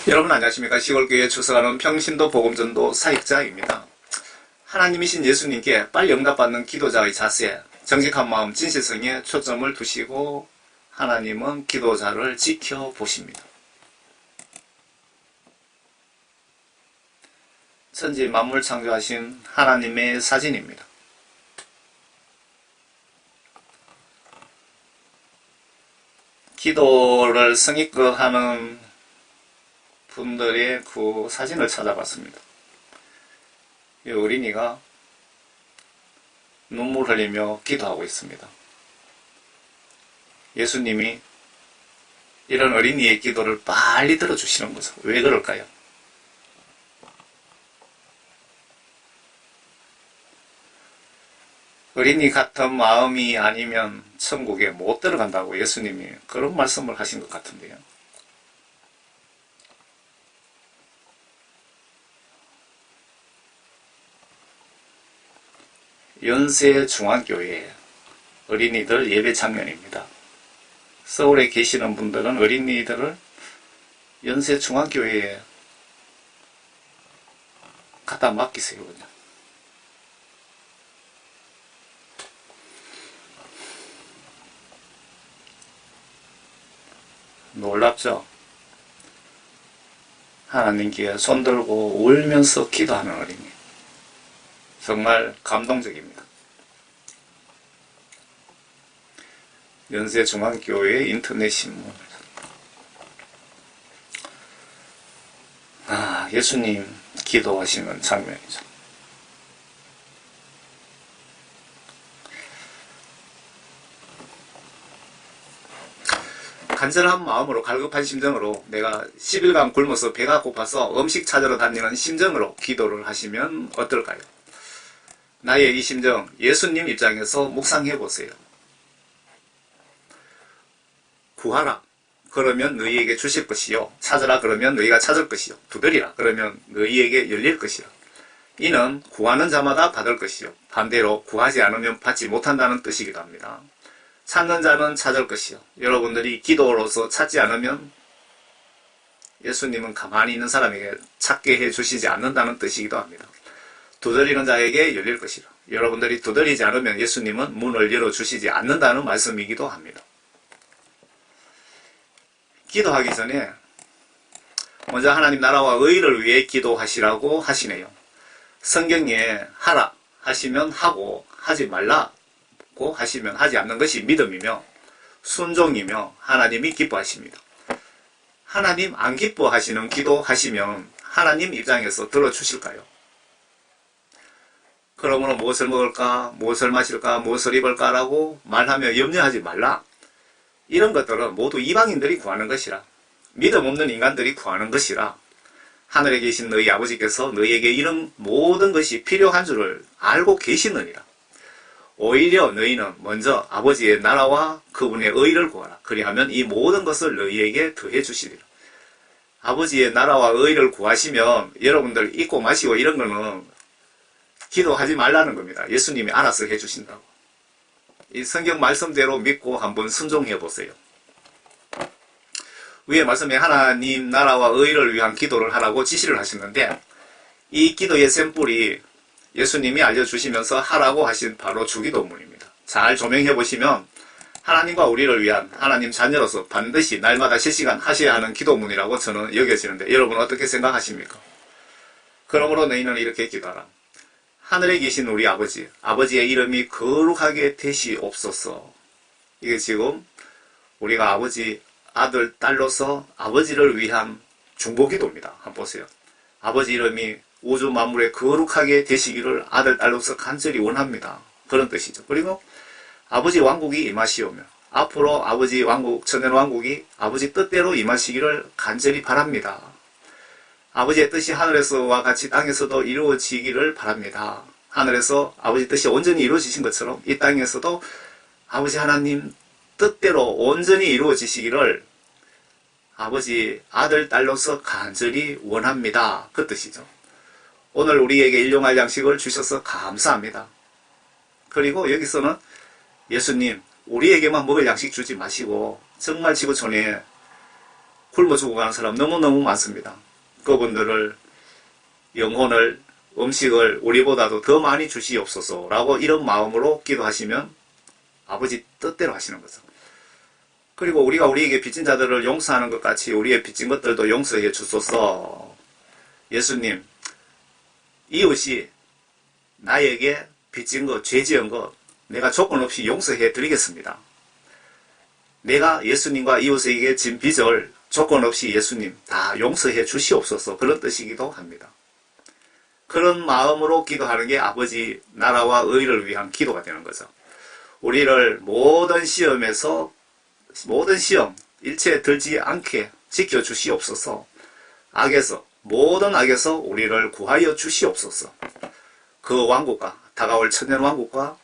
여러분 안녕하십니까. 시골교회 출석하는 평신도 복음전도 사역자입니다. 하나님이신 예수님께 빨리 응답받는 기도자의 자세, 정직한 마음, 진실성에 초점을 두시고 하나님은 기도자를 지켜보십니다. 천지 만물 창조하신 하나님의 사진입니다. 기도를 성의껏 하는 분들의 그 사진을 찾아봤습니다. 이 어린이가 눈물 흘리며 기도하고 있습니다. 예수님이 이런 어린이의 기도를 빨리 들어주시는 거죠. 왜 그럴까요? 어린이 같은 마음이 아니면 천국에 못 들어간다고 예수님이 그런 말씀을 하신 것 같은데요. 연세중앙교회 어린이들 예배 장면입니다. 서울에 계시는 분들은 어린이들을 연세중앙교회에 갖다 맡기세요. 그냥. 놀랍죠? 하나님께 손들고 울면서 기도하는 어린이. 정말 감동적입니다. 연세중앙교회 인터넷 신문. 예수님 기도하시는 장면이죠. 간절한 마음으로 갈급한 심정으로 내가 10일간 굶어서 배가 고파서 음식 찾으러 다니는 심정으로 기도를 하시면 어떨까요? 나의 이 심정, 예수님 입장에서 묵상해 보세요. 구하라. 그러면 너희에게 주실 것이요. 찾으라. 그러면 너희가 찾을 것이요. 두드리라. 그러면 너희에게 열릴 것이요. 이는 구하는 자마다 받을 것이요. 반대로 구하지 않으면 받지 못한다는 뜻이기도 합니다. 찾는 자는 찾을 것이요. 여러분들이 기도로서 찾지 않으면 예수님은 가만히 있는 사람에게 찾게 해주시지 않는다는 뜻이기도 합니다. 두드리는 자에게 열릴 것이라. 여러분들이 두드리지 않으면 예수님은 문을 열어주시지 않는다는 말씀이기도 합니다. 기도하기 전에 먼저 하나님 나라와 의를 위해 기도하시라고 하시네요. 성경에 하라 하시면 하고 하지 말라고 하시면 하지 않는 것이 믿음이며 순종이며 하나님이 기뻐하십니다. 하나님 안 기뻐하시는 기도하시면 하나님 입장에서 들어주실까요? 그러므로 무엇을 먹을까, 무엇을 마실까, 무엇을 입을까 라고 말하며 염려하지 말라. 이런 것들은 모두 이방인들이 구하는 것이라, 믿음 없는 인간들이 구하는 것이라, 하늘에 계신 너희 아버지께서 너희에게 이런 모든 것이 필요한 줄을 알고 계시느니라. 오히려 너희는 먼저 아버지의 나라와 그분의 의를 구하라. 그리하면 이 모든 것을 너희에게 더해 주시리라. 아버지의 나라와 의를 구하시면 여러분들 잊고 마시고 이런 거는 기도하지 말라는 겁니다. 예수님이 알아서 해주신다고. 이 성경 말씀대로 믿고 한번 순종해 보세요. 위에 말씀에 하나님 나라와 의를 위한 기도를 하라고 지시를 하시는데 이 기도의 샘플이 예수님이 알려주시면서 하라고 하신 바로 주기도문입니다. 잘 조명해 보시면 하나님과 우리를 위한 하나님 자녀로서 반드시 날마다 실시간 하셔야 하는 기도문이라고 저는 여겨지는데 여러분 어떻게 생각하십니까? 그러므로 너희는 이렇게 기도하라. 하늘에 계신 우리 아버지, 아버지의 이름이 거룩하게 되시옵소서. 이게 지금 우리가 아버지, 아들, 딸로서 아버지를 위한 중보기도입니다. 한번 보세요. 아버지 이름이 우주 만물에 거룩하게 되시기를 아들, 딸로서 간절히 원합니다. 그런 뜻이죠. 그리고 아버지 왕국이 임하시오며 앞으로 아버지 왕국, 천년왕국이 아버지 뜻대로 임하시기를 간절히 바랍니다. 아버지의 뜻이 하늘에서와 같이 땅에서도 이루어지기를 바랍니다. 하늘에서 아버지 뜻이 온전히 이루어지신 것처럼 이 땅에서도 아버지 하나님 뜻대로 온전히 이루어지시기를 아버지 아들 딸로서 간절히 원합니다. 그 뜻이죠. 오늘 우리에게 일용할 양식을 주셔서 감사합니다. 그리고 여기서는 예수님 우리에게만 먹을 양식 주지 마시고 정말 지구촌에 굶어 죽어가는 사람 너무너무 많습니다. 그분들을 영혼을 음식을 우리보다도 더 많이 주시옵소서 라고 이런 마음으로 기도하시면 아버지 뜻대로 하시는 거죠. 그리고 우리가 우리에게 빚진 자들을 용서하는 것 같이 우리의 빚진 것들도 용서해 주소서. 예수님, 이웃이 나에게 빚진 것, 죄 지은 것 내가 조건 없이 용서해 드리겠습니다. 내가 예수님과 이웃에게 진 빚을 조건 없이 예수님 다 용서해 주시옵소서. 그런 뜻이기도 합니다. 그런 마음으로 기도하는 게 아버지 나라와 의를 위한 기도가 되는 거죠. 우리를 모든 시험 일체에 들지 않게 지켜주시옵소서. 모든 악에서 우리를 구하여 주시옵소서. 그 왕국과 다가올 천년왕국과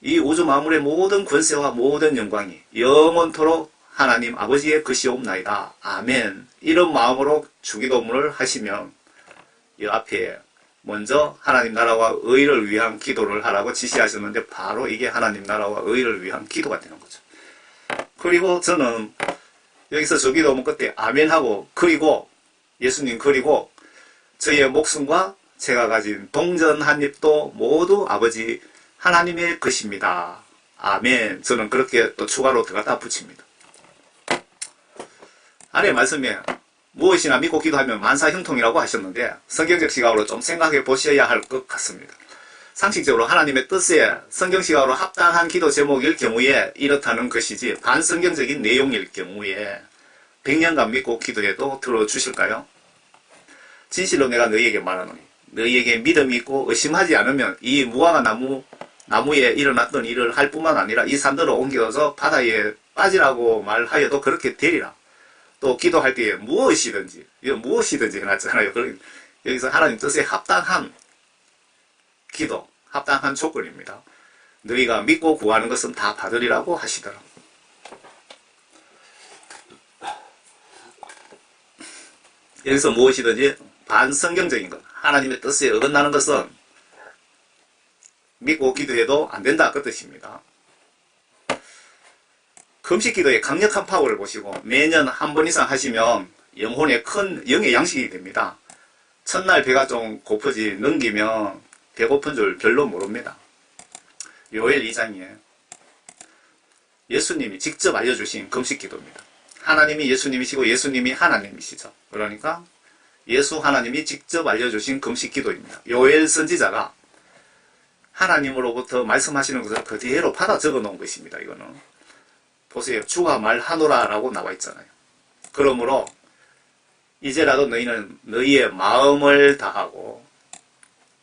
이 우주 만물의 모든 권세와 모든 영광이 영원토록 하나님 아버지의 것이옵나이다. 아멘. 이런 마음으로 주기도문을 하시면 이 앞에 먼저 하나님 나라와 의를 위한 기도를 하라고 지시하셨는데 바로 이게 하나님 나라와 의를 위한 기도가 되는 거죠. 그리고 저는 여기서 저 기도문 끝에 아멘 하고 그리고 예수님 그리고 저희의 목숨과 제가 가진 동전 한 입도 모두 아버지 하나님의 것입니다. 아멘. 저는 그렇게 또 추가로 들어갔다 붙입니다. 아래 말씀에 무엇이나 믿고 기도하면 만사형통이라고 하셨는데 성경적 시각으로 좀 생각해 보셔야 할 것 같습니다. 상식적으로 하나님의 뜻에 성경시각으로 합당한 기도 제목일 경우에 이렇다는 것이지 반성경적인 내용일 경우에 100년간 믿고 기도해도 들어주실까요? 진실로 내가 너희에게 말하노니 너희에게 믿음이 있고 의심하지 않으면 이 무화과 나무에 일어났던 일을 할 뿐만 아니라 이 산들을 옮겨서 바다에 빠지라고 말하여도 그렇게 되리라. 또 기도할 때에 무엇이든지 해놨잖아요. 여기서 하나님 뜻에 합당한 기도, 합당한 조건입니다. 너희가 믿고 구하는 것은 다 받으리라고 하시더라. 여기서 무엇이든지 반성경적인 것, 하나님의 뜻에 어긋나는 것은 믿고 기도해도 안 된다 그 뜻입니다. 금식기도의 강력한 파워를 보시고 매년 한 번 이상 하시면 영혼에 큰 영의 양식이 됩니다. 첫날 배가 좀 고프지 넘기면 배고픈 줄 별로 모릅니다. 요엘 2장에 예수님이 직접 알려주신 금식기도입니다. 하나님이 예수님이시고 예수님이 하나님이시죠. 그러니까 예수 하나님이 직접 알려주신 금식기도입니다. 요엘 선지자가 하나님으로부터 말씀하시는 것을 그대로 받아 적어 놓은 것입니다. 이거는 보세요. 주가 말하노라 라고 나와 있잖아요. 그러므로 이제라도 너희는 너희의 마음을 다하고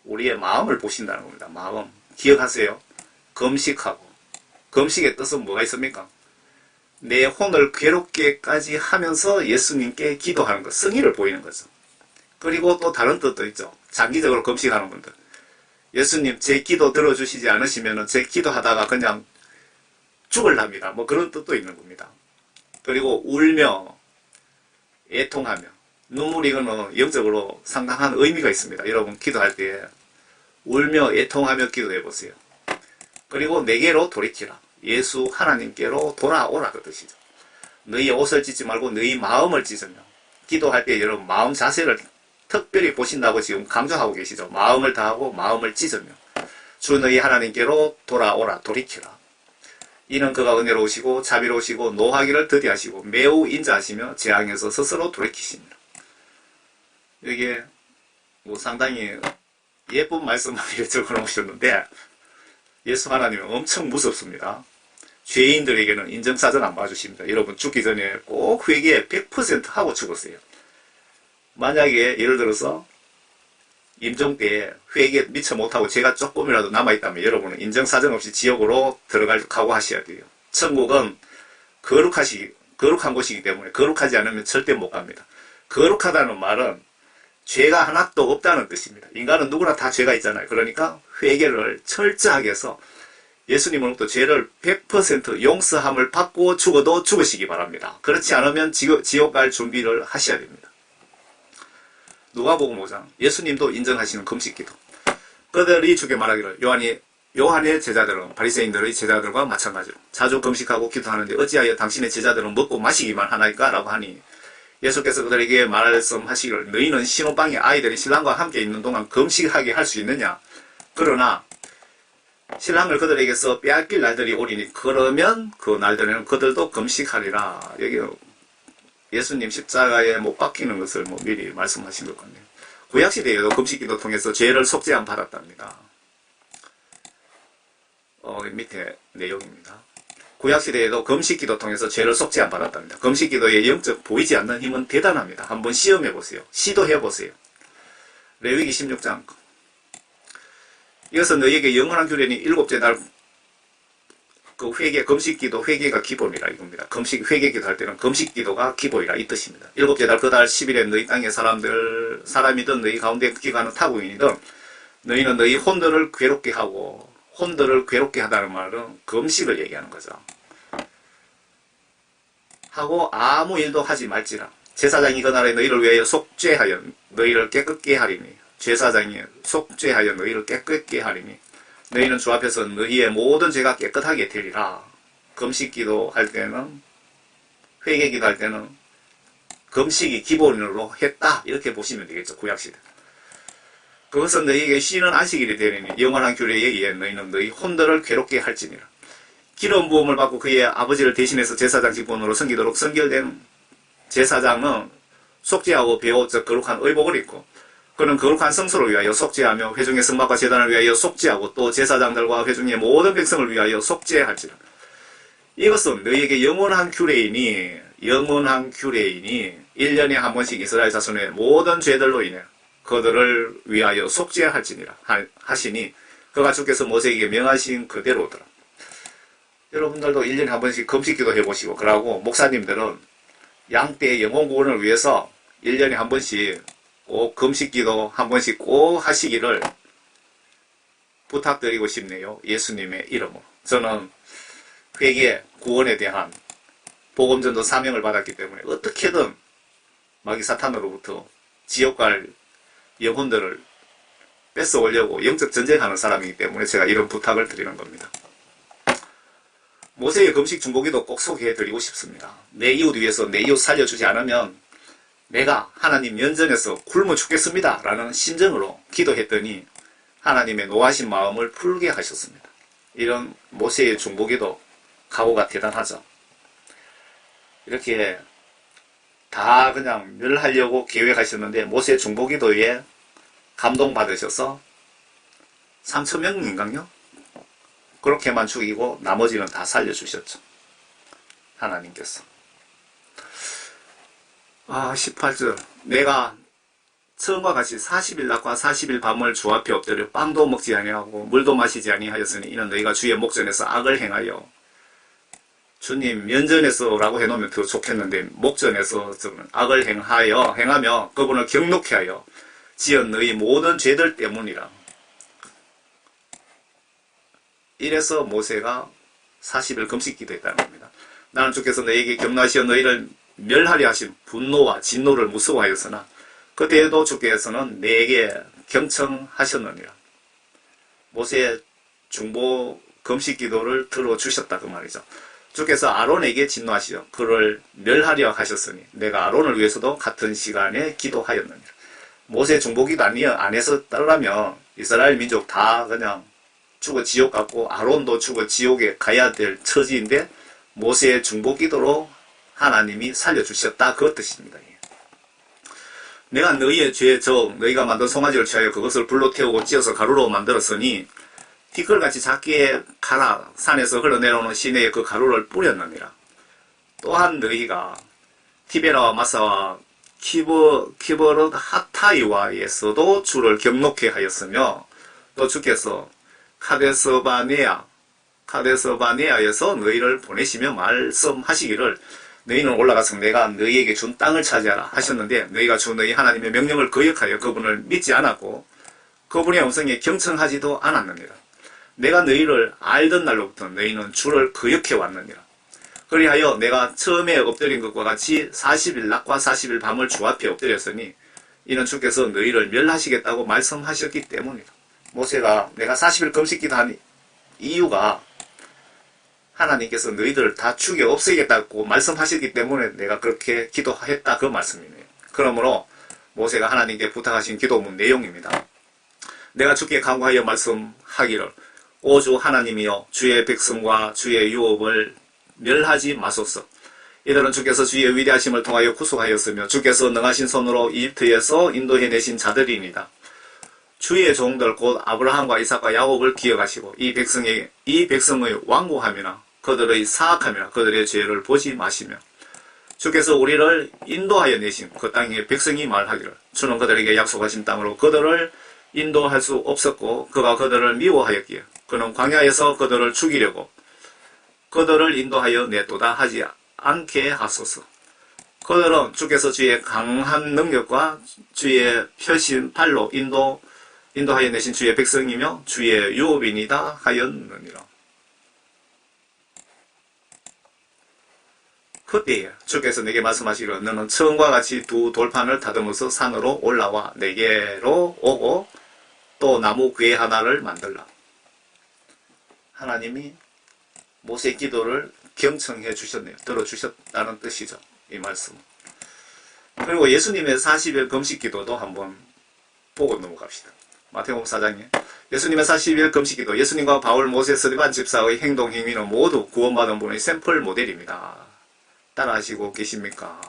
우리의 마음을 보신다는 겁니다. 마음. 기억하세요. 금식하고. 금식의 뜻은 뭐가 있습니까? 내 혼을 괴롭게까지 하면서 예수님께 기도하는 것. 성의를 보이는 거죠. 그리고 또 다른 뜻도 있죠. 장기적으로 금식하는 분들. 예수님 제 기도 들어주시지 않으시면 제 기도하다가 그냥 죽을랍니다. 뭐 그런 뜻도 있는 겁니다. 그리고 울며 애통하며 눈물이 이거는 영적으로 상당한 의미가 있습니다. 여러분 기도할 때 울며 애통하며 기도해 보세요. 그리고 내게로 돌이키라. 예수 하나님께로 돌아오라 그 뜻이죠. 너희 옷을 찢지 말고 너희 마음을 찢으며 기도할 때 여러분 마음 자세를 특별히 보신다고 지금 강조하고 계시죠. 마음을 다하고 마음을 찢으며 주 너희 하나님께로 돌아오라 돌이키라. 이는 그가 은혜로우시고 자비로우시고 노하기를 더디하시고 매우 인자하시며 재앙에서 스스로 돌이키십니다. 이게 뭐 상당히 예쁜 말씀을 적어 놓으셨는데 예수 하나님은 엄청 무섭습니다. 죄인들에게는 인정사정 안 봐주십니다. 여러분 죽기 전에 꼭 회개 100% 하고 죽었어요. 만약에 예를 들어서 임종 때 회개 미처 못하고 죄가 조금이라도 남아있다면 여러분은 인정사정 없이 지옥으로 들어갈 각오하셔야 돼요. 천국은 거룩한 곳이기 때문에 거룩하지 않으면 절대 못 갑니다. 거룩하다는 말은 죄가 하나도 없다는 뜻입니다. 인간은 누구나 다 죄가 있잖아요. 그러니까 회개를 철저하게 해서 예수님으로부터 죄를 100% 용서함을 받고 죽어도 죽으시기 바랍니다. 그렇지 않으면 지옥 갈 준비를 하셔야 됩니다. 누가복음 5장 예수님도 인정하시는 금식기도. 그들이 주께 말하기를 요한의 제자들은 바리새인들의 제자들과 마찬가지로 자주 금식하고 기도하는데 어찌하여 당신의 제자들은 먹고 마시기만 하나이까? 라고 하니 예수께서 그들에게 말씀하시기를 너희는 신혼방에 아이들이 신랑과 함께 있는 동안 금식하게 할 수 있느냐. 그러나 신랑을 그들에게서 빼앗길 날들이 오리니 그러면 그 날들에는 그들도 금식하리라. 여기 예수님 십자가에 못 박히는 것을 미리 말씀하신 것 같네요. 구약시대에도 금식기도 통해서 죄를 속죄함 받았답니다. 밑에 내용입니다. 구약시대에도 금식기도 통해서 죄를 속죄함 받았답니다. 금식기도의 영적 보이지 않는 힘은 대단합니다. 한번 시험해보세요. 시도해보세요. 레위기 16장. 이것은 너희에게 영원한 규례니 7째 날 그 회개, 금식기도 회개가 기본이라 이겁니다. 회개기도 할 때는 금식기도가 기본이라 이 뜻입니다. 7째 달 그 달 10일에 너희 땅의 사람이든 너희 가운데 기가는 타국인이든 너희는 너희 혼들을 괴롭게 하고 혼들을 괴롭게 하다는 말은 금식을 얘기하는 거죠. 하고 아무 일도 하지 말지라. 제사장이 그날에 너희를 위하여 속죄하여 너희를 깨끗게 하리니 제사장이 속죄하여 너희를 깨끗게 하리니 너희는 주 앞에서 너희의 모든 죄가 깨끗하게 되리라. 금식기도 할 때는 회개기도 할 때는 금식이 기본으로 했다 이렇게 보시면 되겠죠. 구약시대. 그것은 너희에게 쉬는 안식일이 되리니 영원한 규례에 의해 너희는 너희 혼들을 괴롭게 할지니라. 기름 부음을 받고 그의 아버지를 대신해서 제사장 직분으로 섬기도록 선결된 제사장은 속죄하고 베옷 거룩한 의복을 입고 그는 거룩한 성소를 위하여 속죄하며 회중의 성막과 제단을 위하여 속죄하고 또 제사장들과 회중의 모든 백성을 위하여 속죄할지라. 이것은 너희에게 영원한 규례이니 1년에 한 번씩 이스라엘 자손의 모든 죄들로 인해 그들을 위하여 속죄할지니라 하시니 그가 주께서 모세에게 명하신 그대로더라. 여러분들도 1년에 한 번씩 금식기도 해보시고 그러고 목사님들은 양떼의 영혼 구원을 위해서 1년에 한 번씩 꼭 금식기도 한 번씩 꼭 하시기를 부탁드리고 싶네요. 예수님의 이름으로. 저는 회개, 구원에 대한 복음전도 사명을 받았기 때문에 어떻게든 마귀 사탄으로부터 지옥 갈 영혼들을 뺏어오려고 영적 전쟁하는 사람이기 때문에 제가 이런 부탁을 드리는 겁니다. 모세의 금식 중보기도 꼭 소개해드리고 싶습니다. 내 이웃 위해서 내 이웃 살려주지 않으면 내가 하나님 면전에서 굶어 죽겠습니다 라는 심정으로 기도했더니 하나님의 노하신 마음을 풀게 하셨습니다. 이런 모세의 중보기도 각오가 대단하죠. 이렇게 다 그냥 멸하려고 계획하셨는데 모세 중보기도에 감동받으셔서 3,000명인가요? 그렇게만 죽이고 나머지는 다 살려주셨죠. 하나님께서. 18절. 내가 처음과 같이 40일 낮과 40일 밤을 주 앞에 엎드려 빵도 먹지 아니하고 물도 마시지 아니하였으니 이는 너희가 주의 목전에서 악을 행하여 주님 면전에서 라고 해놓으면 더 좋겠는데 목전에서 악을 행하며 그분을 경록케 하여 지은 너희 모든 죄들 때문이라. 이래서 모세가 40일 금식 기도했다는 겁니다. 나는 주께서 너희에게 경노하시어 너희를 멸하려 하신 분노와 진노를 무서워하였으나 그때에도 주께서는 내게 경청하셨느니라. 모세의 중보 금식 기도를 들어주셨다 그 말이죠. 주께서 아론에게 진노하시어 그를 멸하려 하셨으니 내가 아론을 위해서도 같은 시간에 기도하였느니라. 모세 중보기도 안 했었다면 이스라엘 민족 다 그냥 죽어 지옥 갔고 아론도 죽어 지옥에 가야 될 처지인데 모세의 중보기도로 하나님이 살려주셨다 그 뜻입니다. 내가 너희의 죄 즉 너희가 만든 송아지를 취하여 그것을 불로 태우고 찧어서 가루로 만들었으니 티끌같이 작게 가라 산에서 흘러내려오는 시내에 그 가루를 뿌렸느니라. 또한 너희가 티베라와 마사와 키버릇 하타이와에서도 주를 경록케 하였으며 또 주께서 카데스바네아에서 너희를 보내시며 말씀하시기를 너희는 올라가서 내가 너희에게 준 땅을 차지하라 하셨는데 너희가 주 너희 하나님의 명령을 거역하여 그분을 믿지 않았고 그분의 음성에 경청하지도 않았느니라. 내가 너희를 알던 날로부터 너희는 주를 거역해 왔느니라. 그리하여 내가 처음에 엎드린 것과 같이 40일 낮과 40일 밤을 주 앞에 엎드렸으니 이는 주께서 너희를 멸하시겠다고 말씀하셨기 때문이다. 모세가 내가 40일 금식기도 한 이유가 하나님께서 너희들을 다 죽여 없애겠다고 말씀하셨기 때문에 내가 그렇게 기도했다 그 말씀이네요. 그러므로 모세가 하나님께 부탁하신 기도문 내용입니다. 내가 주께 간구하여 말씀하기를 오 주 하나님이여 주의 백성과 주의 유업을 멸하지 마소서. 이들은 주께서 주의 위대하심을 통하여 구속하였으며 주께서 능하신 손으로 이집트에서 인도해내신 자들이니이다. 주의 종들 곧 아브라함과 이삭과 야곱을 기억하시고 이 백성의 완고함이나 그들의 사악함이나 그들의 죄를 보지 마시며 주께서 우리를 인도하여 내신 그 땅의 백성이 말하기를 주는 그들에게 약속하신 땅으로 그들을 인도할 수 없었고 그가 그들을 미워하였기에 그는 광야에서 그들을 죽이려고 그들을 인도하여 냈도다 하지 않게 하소서. 그들은 주께서 주의 강한 능력과 주의 펴신 팔로 인도하여 내신 주의 백성이며 주의 유업이니다 하였느니라. 그때에 주께서 내게 말씀하시기를 너는 처음과 같이 두 돌판을 다듬어서 산으로 올라와 내게로 오고 또 나무 궤 하나를 만들라. 하나님이 모세의 기도를 경청해 주셨네요. 들어주셨다는 뜻이죠. 이 말씀. 그리고 예수님의 40일 금식 기도도 한번 보고 넘어갑시다. 마태복음 4장에 예수님의 40일 금식 기도, 예수님과 바울, 모세, 스데반 집사의 행동, 행위는 모두 구원받은 분의 샘플 모델입니다. 따라하시고 계십니까?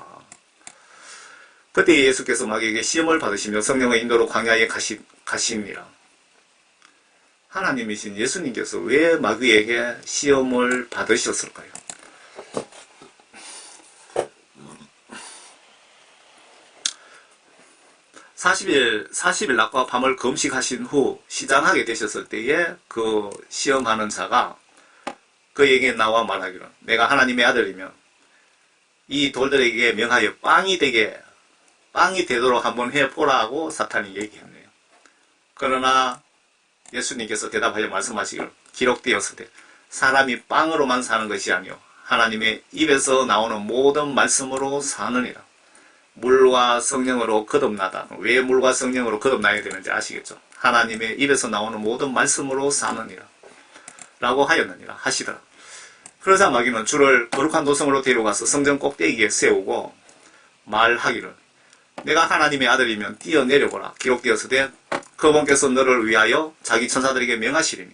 그때 예수께서 마귀에게 시험을 받으시며 성령의 인도로 광야에 가시니라. 하나님이신 예수님께서 왜 마귀에게 시험을 받으셨을까요? 40일 낮과 밤을 금식하신 후 시장하게 되셨을 때에 그 시험하는 자가 그에게 나와 말하기를 내가 하나님의 아들이면 이 돌들에게 명하여 빵이 되도록 한번 해보라고 사탄이 얘기했네요. 그러나 예수님께서 대답하여 말씀하시기를 기록되었을 때 사람이 빵으로만 사는 것이 아니요 하나님의 입에서 나오는 모든 말씀으로 사느니라. 물과 성령으로 거듭나다. 왜 물과 성령으로 거듭나야 되는지 아시겠죠? 하나님의 입에서 나오는 모든 말씀으로 사느니라. 라고 하였느니라 하시더라. 그러자 마귀는 주를 거룩한 도성으로 데려가서 성전 꼭대기에 세우고 말하기를 내가 하나님의 아들이면 뛰어내려보라. 기록되었을 때 그분께서 너를 위하여 자기 천사들에게 명하시리니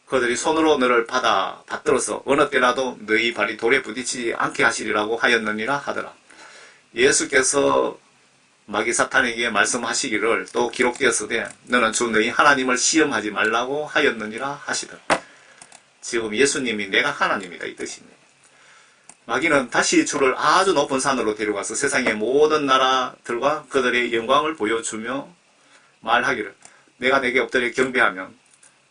그들이 손으로 너를 받들어서 어느 때라도 너희 발이 돌에 부딪히지 않게 하시리라고 하였느니라 하더라. 예수께서 마귀 사탄에게 말씀하시기를 또 기록되었을 때 너는 주 너희 하나님을 시험하지 말라고 하였느니라 하시더라. 지금 예수님이 내가 하나님이다 이 뜻입니다. 마귀는 다시 주를 아주 높은 산으로 데려가서 세상의 모든 나라들과 그들의 영광을 보여주며 말하기를 내가 내게 엎드려 경배하면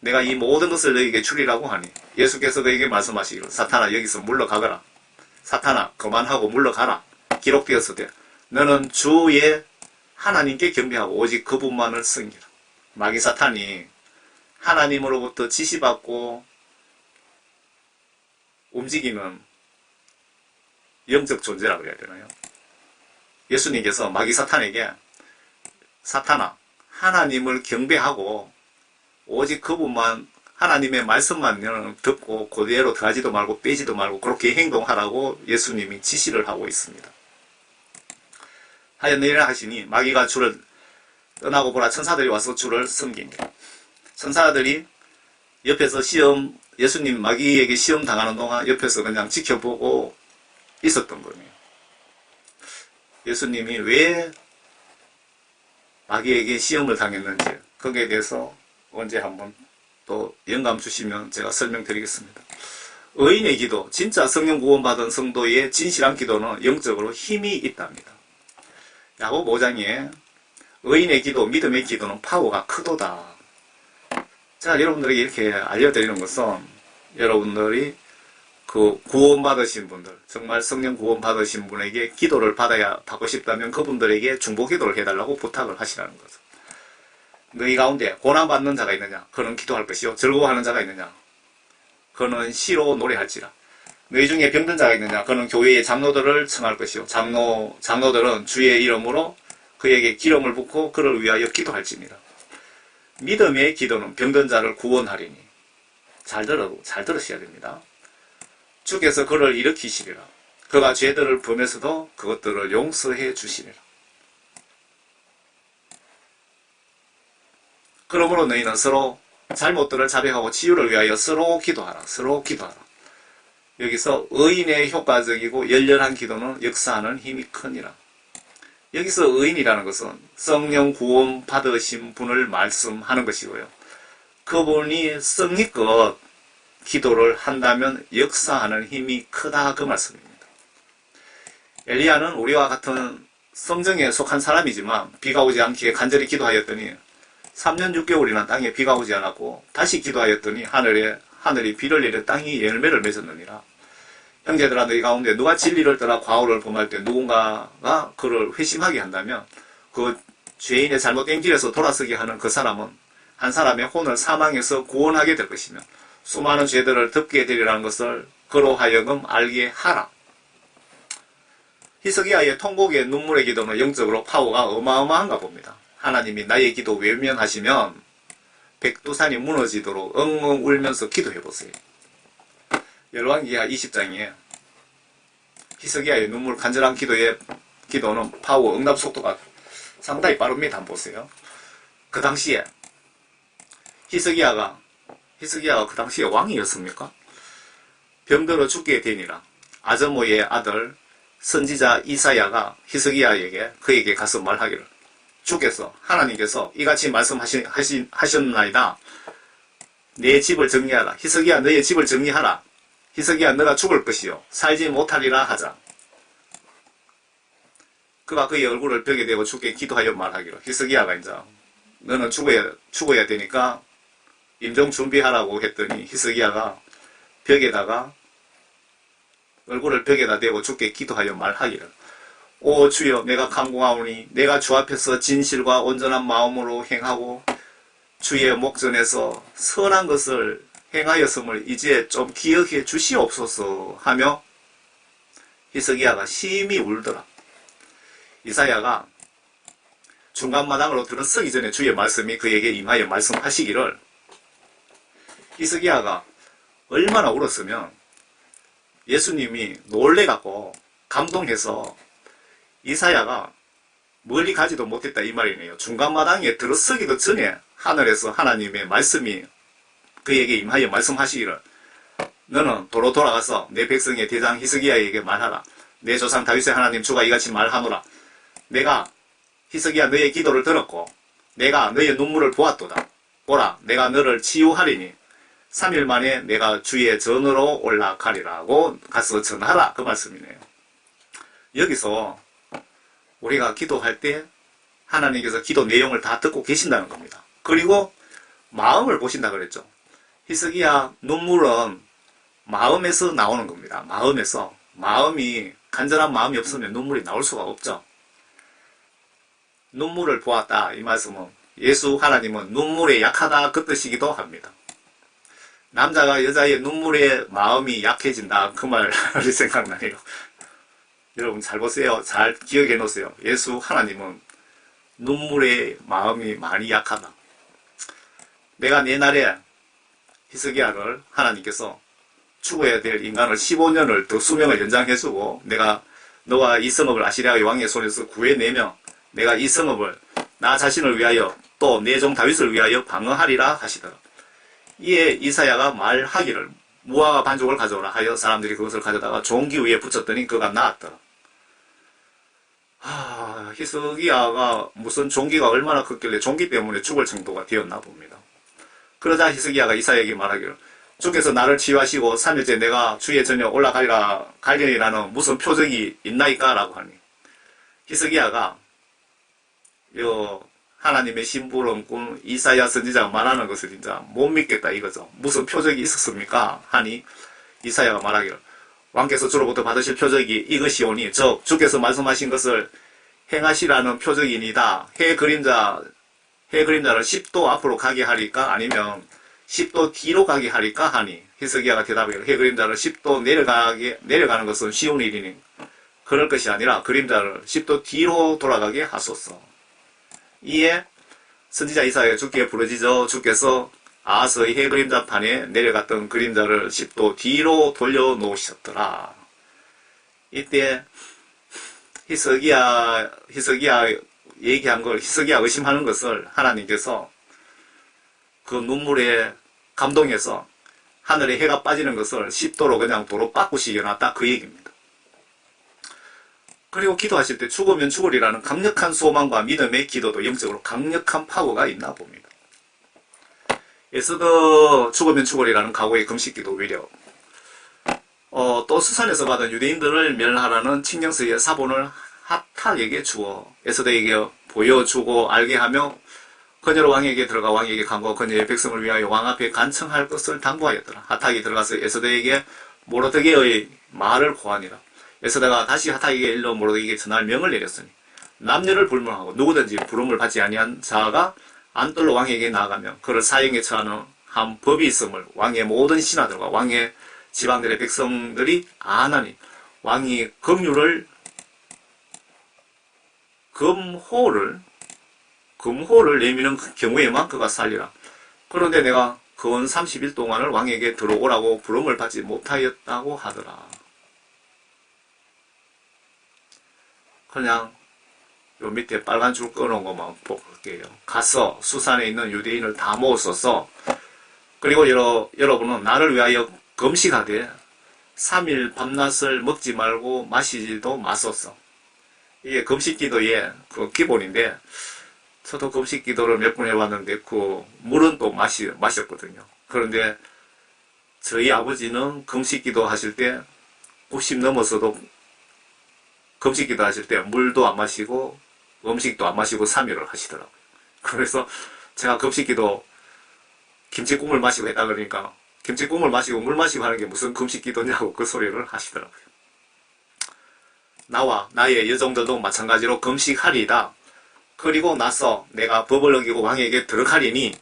내가 이 모든 것을 너에게 주리라고 하니 예수께서 너에게 말씀하시기를 사탄아 여기서 물러가거라. 사탄아 그만하고 물러가라. 기록되었을 때 너는 주의 하나님께 경배하고 오직 그분만을 섬기라. 마귀 사탄이 하나님으로부터 지시받고 움직이는 영적 존재라고 해야 되나요? 예수님께서 마귀 사탄에게 사탄아 하나님을 경배하고 오직 그분만 하나님의 말씀만 듣고 그대로 더하지도 말고 빼지도 말고 그렇게 행동하라고 예수님이 지시를 하고 있습니다. 하였느니라 하시니 마귀가 주를 떠나고 보라 천사들이 와서 주를 섬기니라. 천사들이 옆에서 예수님 마귀에게 시험 당하는 동안 옆에서 그냥 지켜보고 있었던 거예요. 예수님이 왜 마귀에게 시험을 당했는지 거기에 대해서 언제 한번 또 영감 주시면 제가 설명드리겠습니다. 의인의 기도, 진짜 성령 구원받은 성도의 진실한 기도는 영적으로 힘이 있답니다. 야고보 5장에 의인의 기도, 믿음의 기도는 파워가 크도다. 자, 여러분들에게 이렇게 알려드리는 것은 여러분들이 그 구원받으신 분들, 정말 성령 구원받으신 분에게 기도를 받고 싶다면 그분들에게 중보기도를 해달라고 부탁을 하시라는 거죠. 너희 가운데 고난받는 자가 있느냐? 그는 기도할 것이요. 즐거워하는 자가 있느냐? 그는 시로 노래할지라. 너희 중에 병든 자가 있느냐? 그는 교회의 장로들을 청할 것이요. 장로들은 주의 이름으로 그에게 기름을 붓고 그를 위하여 기도할지니라. 믿음의 기도는 병든 자를 구원하리니. 잘 들으셔야 됩니다. 주께서 그를 일으키시리라. 그가 죄들을 범해서도 그것들을 용서해 주시리라. 그러므로 너희는 서로 잘못들을 자백하고 치유를 위하여 서로 기도하라. 서로 기도하라. 여기서 의인의 효과적이고 열렬한 기도는 역사하는 힘이 크니라. 여기서 의인이라는 것은 성령 구원 받으신 분을 말씀하는 것이고요. 그분이 성의껏 기도를 한다면 역사하는 힘이 크다 그 말씀입니다. 엘리야는 우리와 같은 성정에 속한 사람이지만 비가 오지 않기에 간절히 기도하였더니 3년 6개월이나 땅에 비가 오지 않았고 다시 기도하였더니 하늘이 비를 내려 땅이 열매를 맺었느니라. 형제들아 너희 가운데 누가 진리를 떠나 과오를 범할 때 누군가가 그를 회심하게 한다면 그 죄인의 잘못된 길에서 돌아서게 하는 그 사람은 한 사람의 혼을 사망에서 구원하게 될 것이며 수많은 죄들을 덮게 되리라는 것을 그로 하여금 알게 하라. 히스기야의 통곡의 눈물의 기도는 영적으로 파워가 어마어마한가 봅니다. 하나님이 나의 기도 외면하시면 백두산이 무너지도록 엉엉 울면서 기도해보세요. 열왕기하 20장에 히스기야의 눈물 간절한 기도는 파워 응답 속도가 상당히 빠릅니다. 한번 보세요. 그 당시에 히스기야가 그 당시에 왕이었습니까? 병들어 죽게 되니라. 아즈모의 아들 선지자 이사야가 히스기야에게 그에게 가서 말하기를 주께서 하나님께서 이같이 말씀하셨나이다. 내 집을 정리하라. 히스기야 너의 집을 정리하라. 히스기야 너가 죽을 것이요 살지 못하리라 하자. 그가 그의 얼굴을 벽에 대고 주께 기도하여 말하기를 히스기야가 이제 너는 죽어야 되니까 임종 준비하라고 했더니 히스기야가 얼굴을 벽에다 대고 주께 기도하여 말하기를 오 주여 내가 간구하오니 내가 주 앞에서 진실과 온전한 마음으로 행하고 주의 목전에서 선한 것을 행하였음을 이제 좀 기억해 주시옵소서 하며 히스기야가 심히 울더라. 이사야가 중간마당으로 들어서기 전에 주의 말씀이 그에게 임하여 말씀하시기를 히스기야가 얼마나 울었으면 예수님이 놀래갖고 감동해서 이사야가 멀리 가지도 못했다 이 말이네요. 중간마당에 들어서기도 전에 하늘에서 하나님의 말씀이 그에게 임하여 말씀하시기를 너는 도로 돌아가서 내 백성의 대장 히스기야에게 말하라. 내 조상 다윗의 하나님 주가 이같이 말하노라. 내가 히스기야 너의 기도를 들었고 내가 너의 눈물을 보았도다. 보라 내가 너를 치유하리니 3일 만에 내가 주의 전으로 올라가리라고 가서 전하라. 그 말씀이네요. 여기서 우리가 기도할 때 하나님께서 기도 내용을 다 듣고 계신다는 겁니다. 그리고 마음을 보신다 그랬죠. 히스기야 눈물은 마음에서 나오는 겁니다. 마음에서. 간절한 마음이 없으면 눈물이 나올 수가 없죠. 눈물을 보았다 이 말씀은 예수 하나님은 눈물에 약하다 그 뜻이기도 합니다. 남자가 여자의 눈물에 마음이 약해진다 그 말이 생각나네요. 여러분 잘 보세요. 잘 기억해 놓으세요. 예수 하나님은 눈물에 마음이 많이 약하다. 내가 옛날에 히스기야를 하나님께서 죽어야 될 인간을 15년을 더 수명을 연장해주고 내가 너와 이 성읍을 아시리아의 왕의 손에서 구해내면 내가 이 성읍을 나 자신을 위하여 또 내 종 다윗을 위하여 방어하리라 하시더라. 이에 이사야가 말하기를 무화과 반죽을 가져오라 하여 사람들이 그것을 가져다가 종기 위에 붙였더니 그가 나았더라. 히스기야가 무슨 종기가 얼마나 컸길래 종기 때문에 죽을 정도가 되었나 봅니다. 그러자 히스기야가 이사야에게 말하기를 주께서 나를 치유하시고 3일째 내가 주의 전에 올라가리라는 무슨 표적이 있나이까? 라고 하니 히스기야가 하나님의 심부름꾼 이사야 선지자가 말하는 것을 진짜 못 믿겠다 이거죠. 무슨 표적이 있었습니까? 하니 이사야가 말하기를 왕께서 주로부터 받으실 표적이 이것이오니 즉 주께서 말씀하신 것을 행하시라는 표적이니다. 해 그림자를 10도 앞으로 가게 하리까 아니면 10도 뒤로 가게 하리까 하니 히스기야가 대답하기를 해 그림자를 10도 내려가는 것은 쉬운 일이니 그럴 것이 아니라 그림자를 10도 뒤로 돌아가게 하소서. 이에 선지자 이사야가 주께 부르짖어 주께서 아하스의 해 그림자판에 내려갔던 그림자를 10도 뒤로 돌려 놓으셨더라. 이때 히스기야 얘기한 걸, 히스기야 의심하는 것을 하나님께서 그 눈물에 감동해서 하늘에 해가 빠지는 것을 10도로 그냥 도로 바꾸시겨놨다, 그 얘기입니다. 그리고 기도하실 때 죽으면 죽으리라는 강력한 소망과 믿음의 기도도 영적으로 강력한 파워가 있나 봅니다. 에스더 죽으면 죽으리라는 각오의 금식기도 오히려 또 수산에서 받은 유대인들을 멸하라는 칙령서의 사본을 핫탁에게 주어 에스더에게 보여주고 알게 하며 그녀로 왕에게 들어가 왕에게 간구하고 그녀의 백성을 위하여 왕 앞에 간청할 것을 당부하였더라. 핫탁이 들어가서 에스더에게 모르드게의 말을 고하니라. 에스더가 다시 핫탁에게 일러 모르드게에게 전할 명을 내렸으니 남녀를 불문하고 누구든지 부름을 받지 아니한 자가 안뜰로 왕에게 나아가면 그를 사형에 처하는 한 법이 있음을 왕의 모든 신하들과 왕의 지방들의 백성들이 아나니 왕이 금호를 내미는 경우에만 그가 살리라. 그런데 내가 거원 30일 동안을 왕에게 들어오라고 부름을 받지 못하였다고 하더라. 그냥 요 밑에 빨간 줄 끊어놓은 것만 볼게요. 가서 수산에 있는 유대인을 다 모았어서 그리고 여러분은 나를 위하여 금식하되 3일 밤낮을 먹지 말고 마시지도 마소서. 이게 금식기도의 그 기본인데 저도 금식기도를 몇 번 해봤는데 그 물은 또 마셨거든요. 그런데 저희 아버지는 금식기도 하실 때 90 넘어서도 금식기도 하실 때 물도 안 마시고 음식도 안 마시고 3일을 하시더라고요. 그래서 제가 금식기도 김치국물 마시고 했다 그러니까 김치국물 마시고 물 마시고 하는 게 무슨 금식기도냐고 그 소리를 하시더라고요. 나와 나의 여종들도 마찬가지로 금식하리이다. 그리고 나서 내가 법을 어기고 왕에게 들어가리니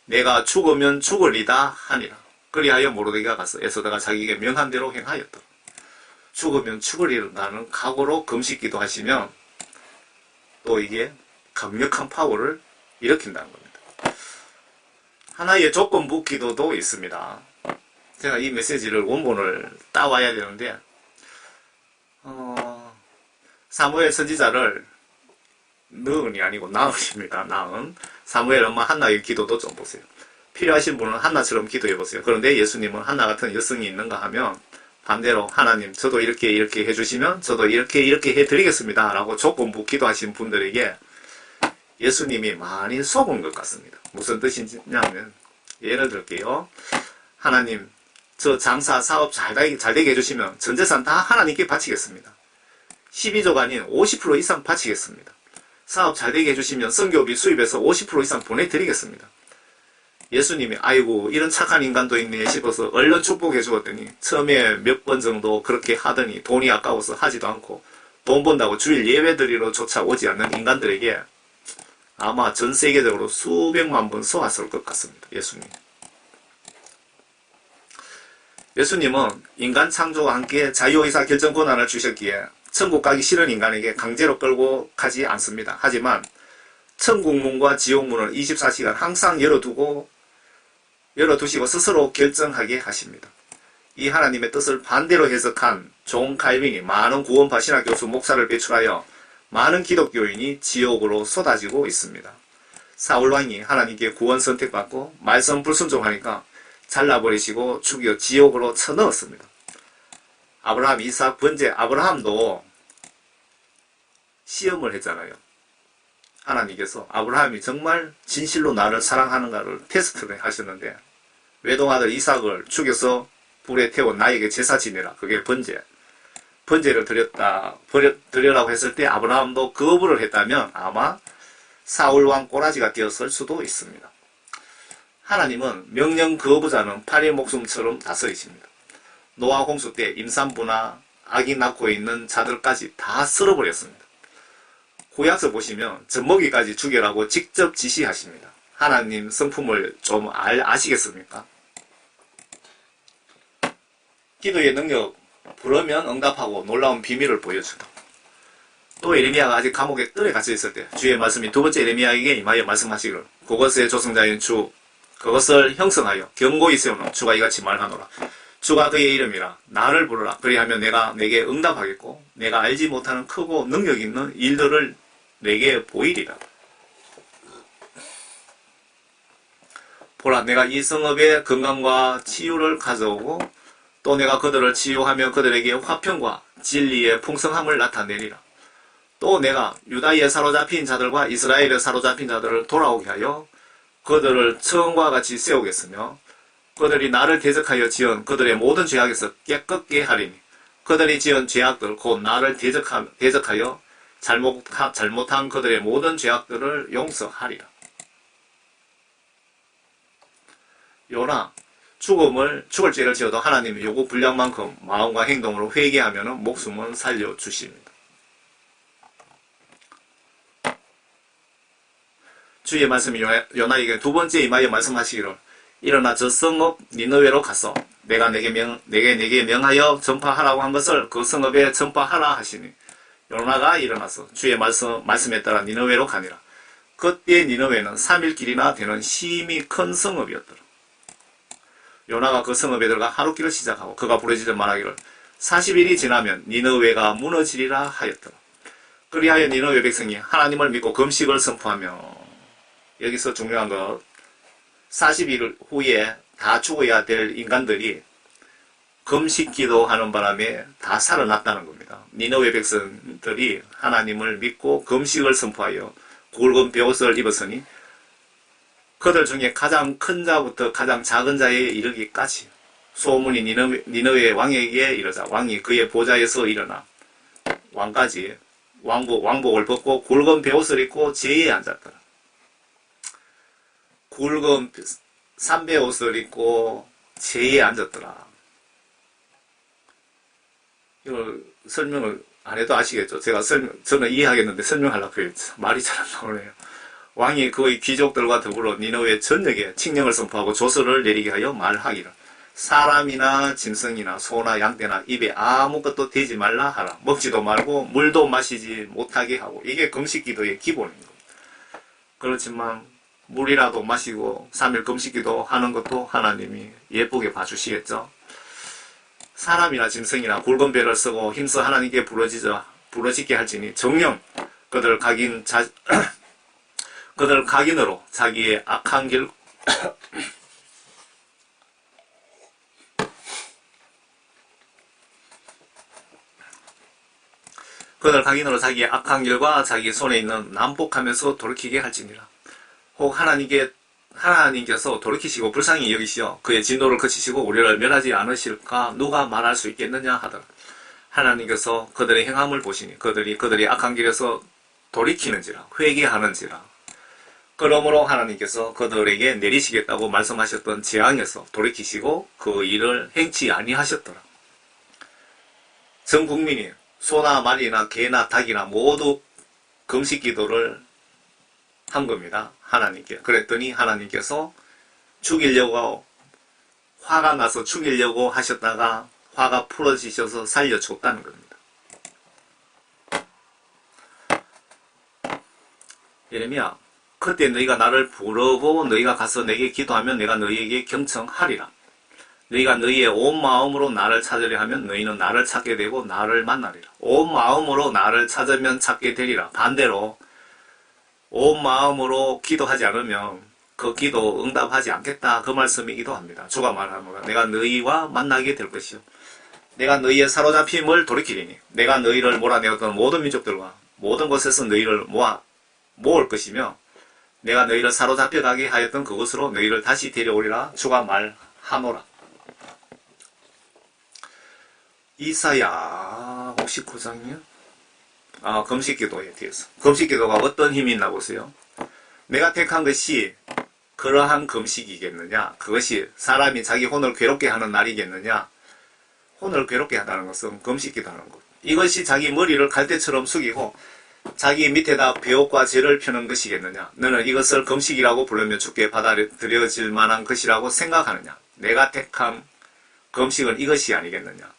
내가 죽으면 죽으리다 하니라. 그리하여 모르드게가 가서 에스더가 자기에게 명한 대로 행하였더라. 죽으면 죽으리라는 각오로 금식기도 하시면 또 이게 강력한 파워를 일으킨다는 겁니다. 하나의 조건부 기도도 있습니다. 제가 이 메시지를 원본을 따와야 되는데 사무엘 선지자를 너은이 아니고 나은입니다. 나은. 사무엘 엄마 한나의 기도도 좀 보세요. 필요하신 분은 한나처럼 기도해 보세요. 그런데 예수님은 한나 같은 여성이 있는가 하면 반대로 하나님 저도 이렇게 해주시면 저도 이렇게 해드리겠습니다 라고 조건부 기도하신 분들에게 예수님이 많이 속은 것 같습니다. 무슨 뜻이냐면 예를 들게요. 하나님 저 장사 사업 잘 되게 해주시면 전재산 다 하나님께 바치겠습니다. 12조가 아닌 50% 이상 바치겠습니다. 사업 잘 되게 해주시면 선교비 수입해서 50% 이상 보내드리겠습니다. 예수님이 아이고 이런 착한 인간도 있네 싶어서 얼른 축복해 주었더니 처음에 몇 번 정도 그렇게 하더니 돈이 아까워서 하지도 않고 돈 번다고 주일 예배 드리러 조차 오지 않는 인간들에게 아마 전 세계적으로 수백만 번 쏘았을 것 같습니다. 예수님은 인간 창조와 함께 자유의사 결정 권한을 주셨기에 천국 가기 싫은 인간에게 강제로 끌고 가지 않습니다. 하지만 천국문과 지옥문을 24시간 항상 열어두시고 스스로 결정하게 하십니다. 이 하나님의 뜻을 반대로 해석한 존 칼빈이 많은 구원파 신학 교수 목사를 배출하여 많은 기독교인이 지옥으로 쏟아지고 있습니다. 사울왕이 하나님께 구원 선택받고 말씀 불순종하니까 잘라버리시고 죽여 지옥으로 쳐넣었습니다. 아브라함, 이삭, 번제 아브라함도 시험을 했잖아요. 하나님께서 아브라함이 정말 진실로 나를 사랑하는가를 테스트를 하셨는데 외동아들 이삭을 죽여서 불에 태워 나에게 제사 지내라. 그게 번제를 드려라고 했을 때 아브라함도 거부를 했다면 아마 사울왕 꼬라지가 되었을 수도 있습니다. 하나님은 명령 거부자는 파리의 목숨처럼 다스리십니다. 노아 홍수 때 임산부나 아기 낳고 있는 자들까지 다 쓸어버렸습니다. 구약서 보시면 젖먹이까지 죽여라고 직접 지시하십니다. 하나님 성품을 좀 아시겠습니까? 기도의 능력, 부르면 응답하고 놀라운 비밀을 보여주다. 또 에레미야가 아직 감옥에 뜰에 갇혀 있을 때 주의 말씀이 두 번째 에레미야에게 임하여 말씀하시기를 그것의 조성자인 주 그것을 형성하여 경고히 세우는 주가 이같이 말하노라. 주가 그의 이름이라 나를 부르라. 그리하면 내가 내게 응답하겠고 내가 알지 못하는 크고 능력 있는 일들을 내게 보이리라. 보라, 내가 이 성읍에 건강과 치유를 가져오고 또 내가 그들을 치유하며 그들에게 화평과 진리의 풍성함을 나타내리라. 또 내가 유다에 사로잡힌 자들과 이스라엘에 사로잡힌 자들을 돌아오게 하여 그들을 처음과 같이 세우겠으며 그들이 나를 대적하여 지은 그들의 모든 죄악에서 깨끗게 하리니 그들이 지은 죄악들 곧 나를 대적하여 잘못한 그들의 모든 죄악들을 용서하리라. 요나, 죽을 죄를 지어도 하나님의 요구 분량만큼 마음과 행동으로 회개하면 목숨을 살려주십니다. 주의 말씀이 요나에게 두 번째 임하여 말씀하시기를 일어나 저 성읍 니느웨로 가서 내가 내게 명하여 전파하라고 한 것을 그 성읍에 전파하라 하시니 요나가 일어나서 주의 말씀에 따라 니느웨로 가니라. 그때 니느웨는 3일 길이나 되는 심히 큰 성읍이었더라. 요나가 그 성읍에 들어가 하룻길을 시작하고 그가 부르짖어 말하기를 40일이 지나면 니느웨가 무너지리라 하였더라. 그리하여 니느웨 백성이 하나님을 믿고 금식을 선포하며 여기서 중요한 것 40일 후에 다 죽어야 될 인간들이 금식 기도하는 바람에 다 살아났다는 겁니다. 니느웨 백성들이 하나님을 믿고 금식을 선포하여 굵은 베옷을 입었으니 그들 중에 가장 큰 자부터 가장 작은 자에 이르기까지 소문이 니느웨 왕에게 이르자 왕이 그의 보좌에서 일어나 왕까지 왕복을 벗고 굵은 베옷을 입고 제에 앉았더라. 굵은 삼베옷을 입고 제에 앉았더라. 이걸 설명을 안 해도 아시겠죠? 저는 이해하겠는데 설명하려고 했죠. 말이 잘 안 나오네요. 왕이 그의 귀족들과 더불어 니느웨 전역에 칙령을 선포하고 조서를 내리게 하여 말하기를 사람이나 짐승이나 소나 양떼나 입에 아무것도 대지 말라 하라. 먹지도 말고 물도 마시지 못하게 하고 이게 금식기도의 기본입니다. 그렇지만 물이라도 마시고 3일 금식기도 하는 것도 하나님이 예쁘게 봐주시겠죠. 사람이나 짐승이나 굵은 배를 쓰고 힘써 하나님께 부르짖게 할지니 정녕 그들 각인으로 자기의 악한 길 그들 각인으로 자기의 악한 길과 자기 손에 있는 난폭하면서 돌이키게 할지니라. 혹 하나님께서 돌이키시고 불쌍히 여기시어 그의 진노를 그치시고 우리를 멸하지 않으실까 누가 말할 수 있겠느냐 하더라. 하나님께서 그들의 행함을 보시니 그들이 악한 길에서 돌이키는지라 회개하는지라. 그러므로 하나님께서 그들에게 내리시겠다고 말씀하셨던 재앙에서 돌이키시고 그 일을 행치 아니하셨더라. 전 국민이 소나 말이나 개나 닭이나 모두 금식기도를 한 겁니다. 하나님께. 그랬더니 하나님께서 죽이려고 화가 나서 죽이려고 하셨다가 화가 풀어지셔서 살려줬다는 겁니다. 예레미야, 그때 너희가 나를 부르고 너희가 가서 내게 기도하면 내가 너희에게 경청하리라. 너희가 너희의 온 마음으로 나를 찾으려 하면 너희는 나를 찾게 되고 나를 만나리라. 온 마음으로 나를 찾으면 찾게 되리라. 반대로 온 마음으로 기도하지 않으면 그 기도 응답하지 않겠다. 그 말씀이기도 합니다. 주가 말합니다. 내가 너희와 만나게 될 것이요. 내가 너희의 사로잡힘을 돌이키리니 내가 너희를 몰아내었던 모든 민족들과 모든 곳에서 너희를 모을 것이며 내가 너희를 사로잡혀 가게 하였던 그곳으로 너희를 다시 데려오리라. 주가 말하노라. 이사야 59장이요? 금식기도에 대해서. 금식기도가 어떤 힘이 있나 보세요. 내가 택한 것이 그러한 금식이겠느냐? 그것이 사람이 자기 혼을 괴롭게 하는 날이겠느냐? 혼을 괴롭게 한다는 것은 금식기도하는 것. 이것이 자기 머리를 갈대처럼 숙이고 자기 밑에다 배옥과 죄를 펴는 것이겠느냐? 너는 이것을 금식이라고 부르면 주께 받아들여질 만한 것이라고 생각하느냐? 내가 택한 금식은 이것이 아니겠느냐?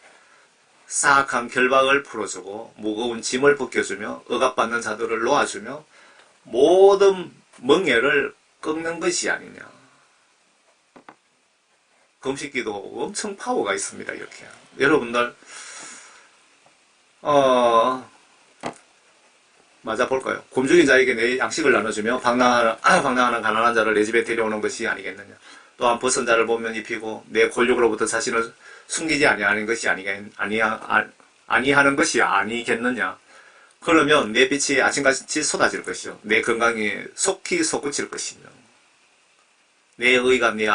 사악한 결박을 풀어주고 무거운 짐을 벗겨주며 억압받는 자들을 놓아주며 모든 멍에를 꺾는 것이 아니냐. 금식기도 엄청 파워가 있습니다. 이렇게 여러분들 맞아 볼까요? 굶주린 자에게 내 양식을 나눠주며 방랑하는 가난한 자를 내 집에 데려오는 것이 아니겠느냐. 또한 벗은 자를 보면 입히고 내 권력으로부터 자신을 숨기지 아니하는 것이 아니하는 것이 아니겠느냐. 그러면 내 빛이 아침같이 쏟아질 것이요 내 건강이 속히 솟구칠 것이며 내 의가 내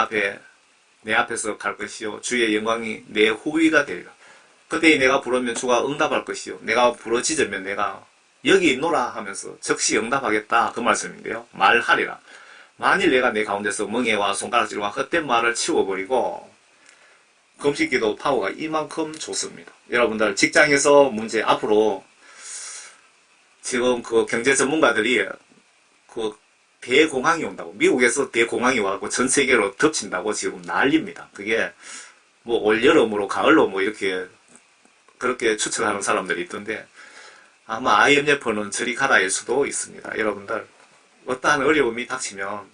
앞에서 갈 것이요 주의 영광이 내 후위가 되리라. 그때 내가 부르면 주가 응답할 것이요 내가 부르짖으면 내가 여기 있노라 하면서 즉시 응답하겠다 그 말씀인데요. 말하리라. 만일 내가 내 가운데서 멍에와 손가락질과 헛된 말을 치워버리고 금식기도 파워가 이만큼 좋습니다. 여러분들 직장에서 문제 앞으로 지금 그 경제 전문가들이 그 대공황이 온다고 미국에서 대공황이 와고 전 세계로 덮친다고 지금 난립니다. 그게 뭐 올여름으로 가을로 뭐 이렇게 그렇게 추측하는 사람들이 있던데 아마 IMF는 저리 가라일 수도 있습니다. 여러분들 어떠한 어려움이 닥치면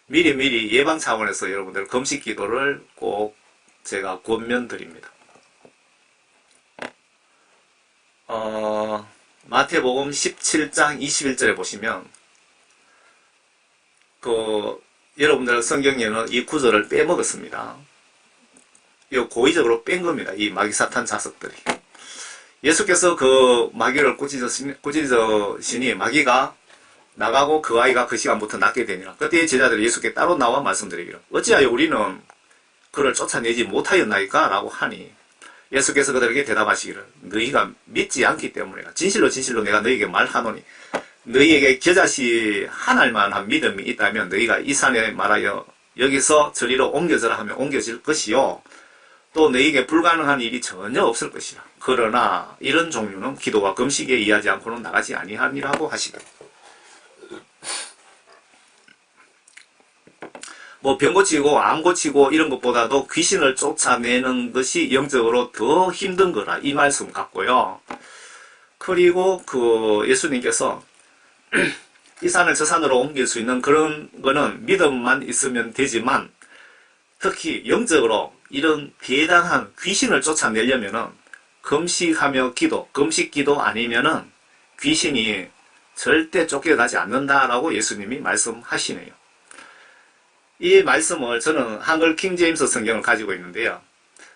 미리 예방 차원에서 여러분들 금식 기도를 꼭 제가 권면드립니다. 마태복음 17장 21절에 보시면 여러분들 성경에는 이 구절을 빼먹었습니다. 이거 고의적으로 뺀 겁니다. 이 마귀사탄 자석들이. 예수께서 그 마귀를 꾸짖으시니 마귀가 나가고 그 아이가 그 시간부터 낫게 되니라. 그때 제자들이 예수께 따로 나와 말씀드리기를 어찌하여 우리는 그를 쫓아내지 못하였나이까? 라고 하니 예수께서 그들에게 대답하시기를 너희가 믿지 않기 때문이라. 진실로 내가 너희에게 말하노니 너희에게 겨자씨 한 알만한 믿음이 있다면 너희가 이 산에 말하여 여기서 저리로 옮겨져라 하면 옮겨질 것이요 또 너희에게 불가능한 일이 전혀 없을 것이라. 그러나 이런 종류는 기도와 금식에 의하지 않고는 나가지 아니하니라고 하시더라. 뭐 병 고치고 암 고치고 이런 것보다도 귀신을 쫓아내는 것이 영적으로 더 힘든 거라 이 말씀 같고요. 그리고 예수님께서 이 산을 저 산으로 옮길 수 있는 그런 거는 믿음만 있으면 되지만 특히 영적으로 이런 대단한 귀신을 쫓아내려면은 금식하며 금식 기도 아니면은 귀신이 절대 쫓겨가지 않는다라고 예수님이 말씀하시네요. 이 말씀을 저는 한글 킹제임스 성경을 가지고 있는데요.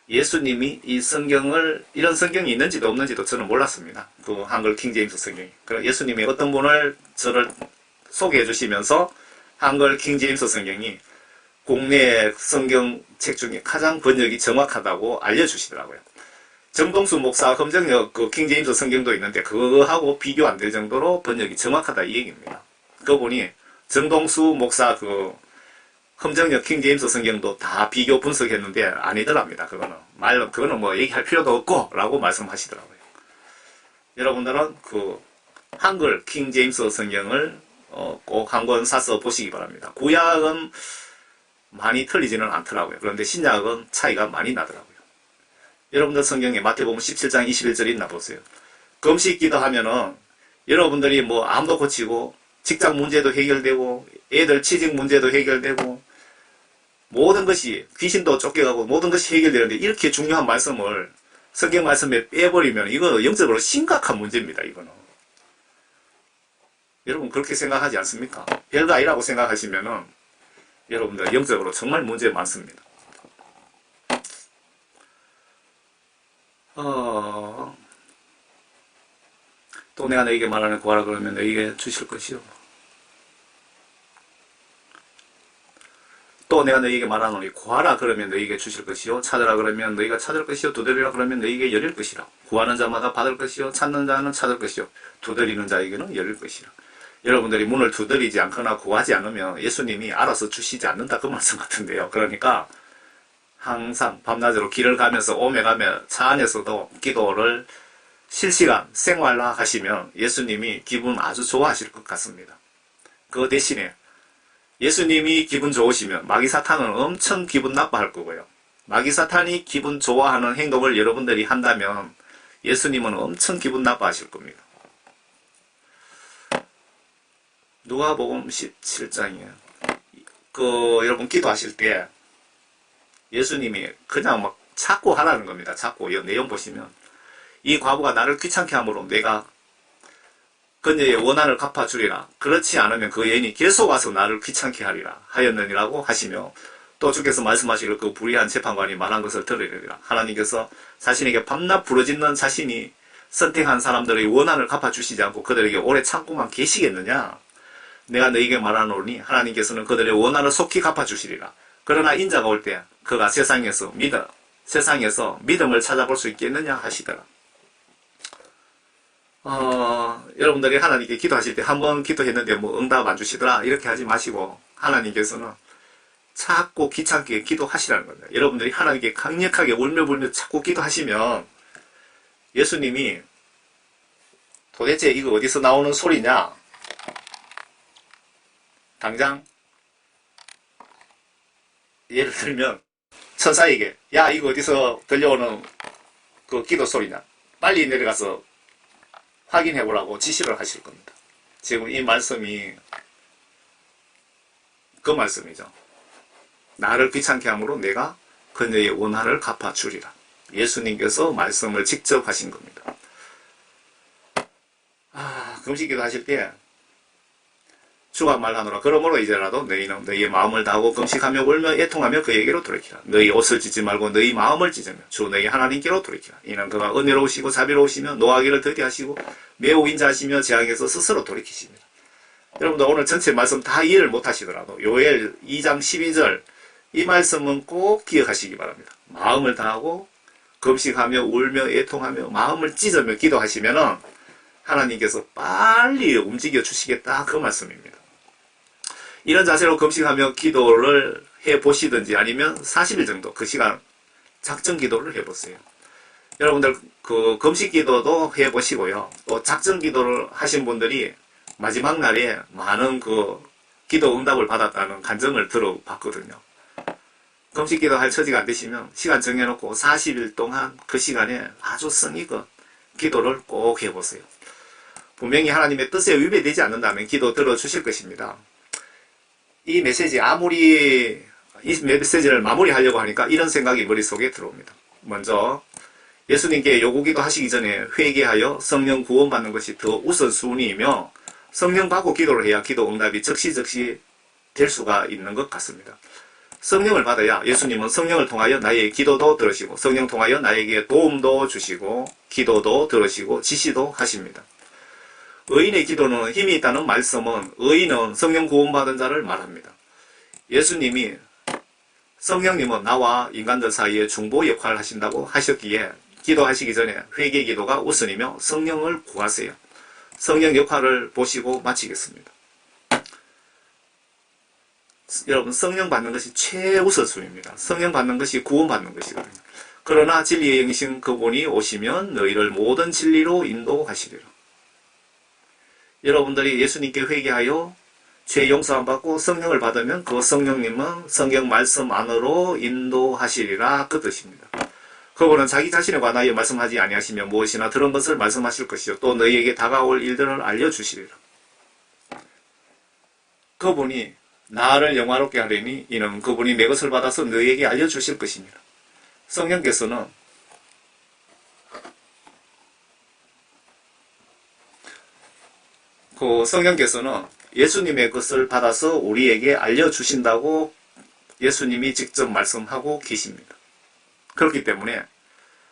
예수님이 이런 성경이 있는지도 없는지도 저는 몰랐습니다. 그 한글 킹제임스 성경이. 예수님이 어떤 분을 저를 소개해 주시면서 한글 킹제임스 성경이 국내 성경책 중에 가장 번역이 정확하다고 알려주시더라고요. 정동수 목사 검정역 킹제임스 성경도 있는데 그거하고 비교 안 될 정도로 번역이 정확하다 이 얘기입니다. 그분이 정동수 목사 검정역 킹제임스 성경도 다 비교 분석했는데 아니더랍니다. 그거는 뭐 얘기할 필요도 없고 라고 말씀하시더라고요. 여러분들은 한글 킹제임스 성경을 꼭 한 권 사서 보시기 바랍니다. 구약은 많이 틀리지는 않더라고요. 그런데 신약은 차이가 많이 나더라고요. 여러분들 성경에 마태복음 17장 21절 있나 보세요. 금식 기도하면은 여러분들이 뭐 암도 고치고 직장 문제도 해결되고 애들 취직 문제도 해결되고 모든 것이 귀신도 쫓겨가고 모든 것이 해결되는데 이렇게 중요한 말씀을 성경 말씀에 빼버리면 이거 영적으로 심각한 문제입니다. 이거는. 여러분 그렇게 생각하지 않습니까? 별거 아니라고 생각하시면은 여러분들 영적으로 정말 문제 많습니다. 또 내가 너에게 말하는 구하라 그러면 너에게 주실 것이요. 또 내가 너에게 말하노니 구하라 그러면 너에게 주실 것이요. 찾으라 그러면 너희가 찾을 것이요. 두드리라 그러면 너에게 열릴 것이라. 구하는 자마다 받을 것이요. 찾는 자는 찾을 것이요. 두드리는 자에게는 열릴 것이라. 여러분들이 문을 두드리지 않거나 구하지 않으면 예수님이 알아서 주시지 않는다 그 말씀 같은데요. 그러니까 항상 밤낮으로 길을 가면서 오며 가며 차 안에서도 기도를 실시간 생활화 하시면 예수님이 기분 아주 좋아하실 것 같습니다. 그 대신에 예수님이 기분 좋으시면 마귀사탄은 엄청 기분 나빠할 거고요. 마귀사탄이 기분 좋아하는 행동을 여러분들이 한다면 예수님은 엄청 기분 나빠하실 겁니다. 누가복음 17장이에요. 여러분 기도하실 때 예수님이 그냥 막 자꾸 하라는 겁니다. 자꾸. 이 내용 보시면 이 과부가 나를 귀찮게 함으로 내가 그녀의 원한을 갚아주리라. 그렇지 않으면 그 여인이 계속 와서 나를 귀찮게 하리라 하였느니라고 하시며, 또 주께서 말씀하시기를 그 불의한 재판관이 말한 것을 들으리라. 하나님께서 자신에게 밤낮 부르짖는 자신이 선택한 사람들의 원한을 갚아주시지 않고 그들에게 오래 참고만 계시겠느냐? 내가 너에게 말하노니 하나님께서는 그들의 원한을 속히 갚아주시리라. 그러나 인자가 올 때 그가 세상에서 믿음을 찾아볼 수 있겠느냐 하시더라. 여러분들이 하나님께 기도하실 때 한 번 기도했는데 뭐 응답 안 주시더라 이렇게 하지 마시고, 하나님께서는 자꾸 귀찮게 기도하시라는 겁니다. 여러분들이 하나님께 강력하게 울며불며 자꾸 기도하시면 예수님이 도대체 이거 어디서 나오는 소리냐? 당장 예를 들면 천사에게 야 이거 어디서 들려오는 그 기도 소리냐? 빨리 내려가서 확인해보라고 지시를 하실 겁니다. 지금 이 말씀이 그 말씀이죠. 나를 귀찮게 함으로 내가 그녀의 원한을 갚아주리라. 예수님께서 말씀을 직접 하신 겁니다. 금식기도 하실 때 주가 말하노라. 그러므로 이제라도 너희는 너희의 마음을 다하고 금식하며 울며 애통하며 그에게로 돌이키라. 너희 옷을 찢지 말고 너희 마음을 찢으며 주 너희 하나님께로 돌이키라. 이는 그가 은혜로우시고 자비로우시며 노하기를 더디하시고 매우 인자하시며 재앙에서 스스로 돌이키십니다. 여러분들 오늘 전체 말씀 다 이해를 못하시더라도 요엘 2장 12절 이 말씀은 꼭 기억하시기 바랍니다. 마음을 다하고 금식하며 울며 애통하며 마음을 찢으며 기도하시면은 하나님께서 빨리 움직여 주시겠다 그 말씀입니다. 이런 자세로 금식하며 기도를 해보시든지 아니면 40일 정도 그 시간 작정 기도를 해보세요. 여러분들 그 금식 기도도 해보시고요. 또 작정 기도를 하신 분들이 마지막 날에 많은 그 기도 응답을 받았다는 간증을 들어봤거든요. 금식 기도 할 처지가 안 되시면 시간 정해놓고 40일 동안 그 시간에 아주 성의껏 기도를 꼭 해보세요. 분명히 하나님의 뜻에 위배되지 않는다면 기도 들어주실 것입니다. 이 메시지를 마무리하려고 하니까 이런 생각이 머릿속에 들어옵니다. 먼저 예수님께 요구기도 하시기 전에 회개하여 성령 구원받는 것이 더 우선순위이며 성령 받고 기도를 해야 기도 응답이 적시적시 될 수가 있는 것 같습니다. 성령을 받아야 예수님은 성령을 통하여 나의 기도도 들으시고 성령 통하여 나에게 도움도 주시고 기도도 들으시고 지시도 하십니다. 의인의 기도는 힘이 있다는 말씀은 의인은 성령 구원받은 자를 말합니다. 예수님이 성령님은 나와 인간들 사이에 중보 역할을 하신다고 하셨기에 기도하시기 전에 회개 기도가 우선이며 성령을 구하세요. 성령 역할을 보시고 마치겠습니다. 여러분 성령 받는 것이 최우선순위입니다. 성령 받는 것이 구원받는 것이거든요. 그러나 진리의 영이신 그분이 오시면 너희를 모든 진리로 인도하시리라. 여러분들이 예수님께 회개하여 죄 용서함 받고 성령을 받으면 그 성령님은 성경 말씀 안으로 인도하시리라 그 뜻입니다. 그분은 자기 자신에 관하여 말씀하지 아니하시며 무엇이나 들은 것을 말씀하실 것이요 또 너희에게 다가올 일들을 알려주시리라. 그분이 나를 영화롭게 하려니 이는 그분이 내 것을 받아서 너희에게 알려주실 것입니다. 성령께서는 예수님의 것을 받아서 우리에게 알려주신다고 예수님이 직접 말씀하고 계십니다. 그렇기 때문에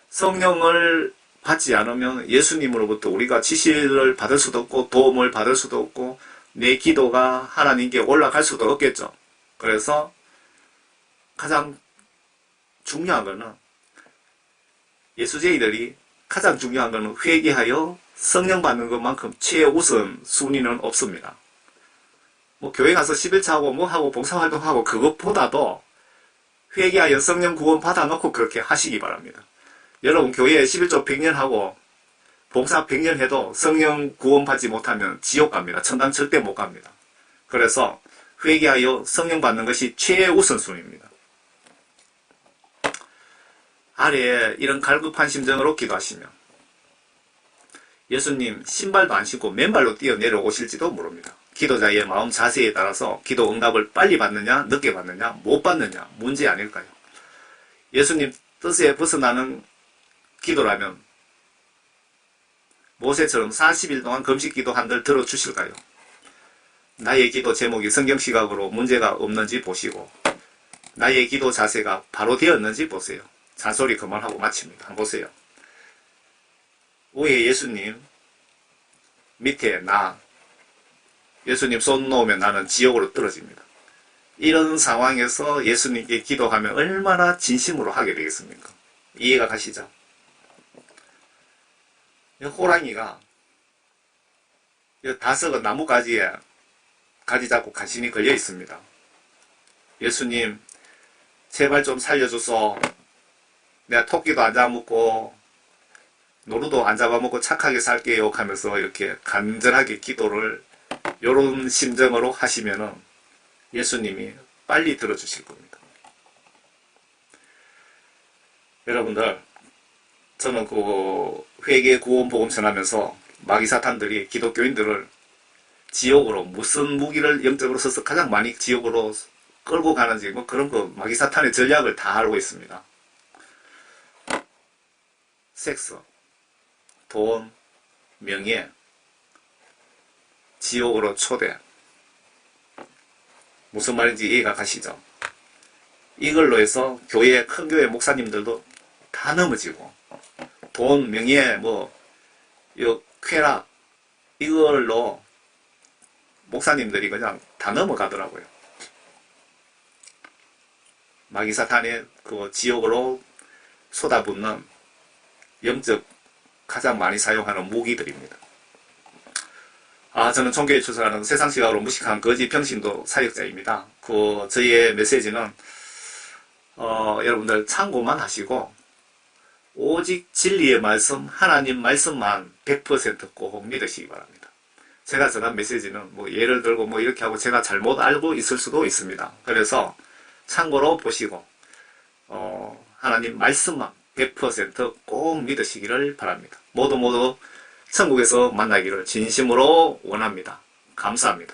성령을 받지 않으면 예수님으로부터 우리가 지시를 받을 수도 없고 도움을 받을 수도 없고 내 기도가 하나님께 올라갈 수도 없겠죠. 그래서 가장 중요한 것은 예수쟁이들이 가장 중요한 것은 회개하여 성령 받는 것만큼 최우선 순위는 없습니다. 뭐 교회 가서 11차하고 뭐 하고 봉사활동하고 그것보다도 회개하여 성령 구원 받아놓고 그렇게 하시기 바랍니다. 여러분 교회에 11조 100년 하고 봉사 100년 해도 성령 구원 받지 못하면 지옥 갑니다. 천당 절대 못 갑니다. 그래서 회개하여 성령 받는 것이 최우선순위입니다. 아래에 이런 갈급한 심정으로 기도하시면 예수님 신발도 안 신고 맨발로 뛰어내려오실지도 모릅니다. 기도자의 마음 자세에 따라서 기도 응답을 빨리 받느냐 늦게 받느냐 못 받느냐 문제 아닐까요? 예수님 뜻에 벗어나는 기도라면 모세처럼 40일 동안 금식기도 한들 들어주실까요? 나의 기도 제목이 성경시각으로 문제가 없는지 보시고 나의 기도 자세가 바로 되었는지 보세요. 잔소리 그만하고 마칩니다. 한번 보세요. 위에 예수님, 밑에 나. 예수님 손 놓으면 나는 지옥으로 떨어집니다. 이런 상황에서 예수님께 기도하면 얼마나 진심으로 하게 되겠습니까? 이해가 가시죠? 호랑이가 다섯은 나뭇가지에 가지 잡고 간신히 걸려 있습니다. 예수님, 제발 좀 살려줘서 내가 토끼도 안 잡아먹고 노루도 안 잡아먹고 착하게 살게요 하면서 이렇게 간절하게 기도를 이런 심정으로 하시면은 예수님이 빨리 들어주실 겁니다. 여러분들, 저는 그 회개 구원 복음 전하면서 마귀 사탄들이 기독교인들을 지옥으로 무슨 무기를 영적으로 써서 가장 많이 지옥으로 끌고 가는지 뭐 그런 거 마귀 사탄의 전략을 다 알고 있습니다. 섹스, 돈, 명예, 지옥으로 초대. 무슨 말인지 이해가 가시죠? 이걸로 해서 교회, 큰 교회 목사님들도 다 넘어지고 돈, 명예, 쾌락 이걸로 목사님들이 그냥 다 넘어가더라고요. 마귀 사탄의 그 지옥으로 쏟아붓는 영적 가장 많이 사용하는 무기들입니다. 저는 종교에 출석하는 세상 시각으로 무식한 거짓 병신도 사역자입니다. 저희의 메시지는 여러분들 참고만 하시고 오직 진리의 말씀, 하나님 말씀만 100% 꼭 믿으시기 바랍니다. 제가 전한 메시지는 예를 들고 이렇게 하고 제가 잘못 알고 있을 수도 있습니다. 그래서 참고로 보시고 하나님 말씀만 100% 믿으시기를 바랍니다. 모두 천국에서 만나기를 진심으로 원합니다. 감사합니다.